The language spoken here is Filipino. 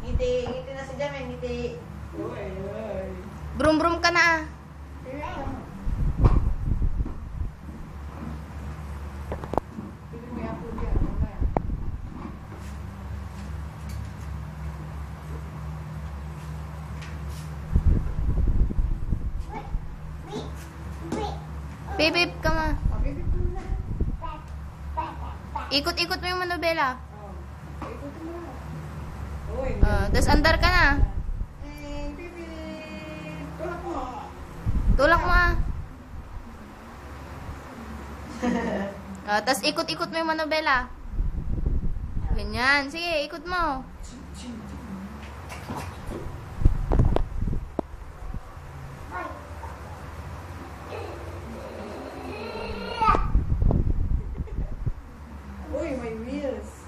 Ngiti na si Jamie, ngiti. Brum-brum ka na. Bibib ka ma. Ikot-ikot mo yung manobela. Tapos andar ka na. Tulak mo ah. Tapos ikot-ikot mo yung manobela. Ganyan. Sige, ikot mo. Uy, may wheels.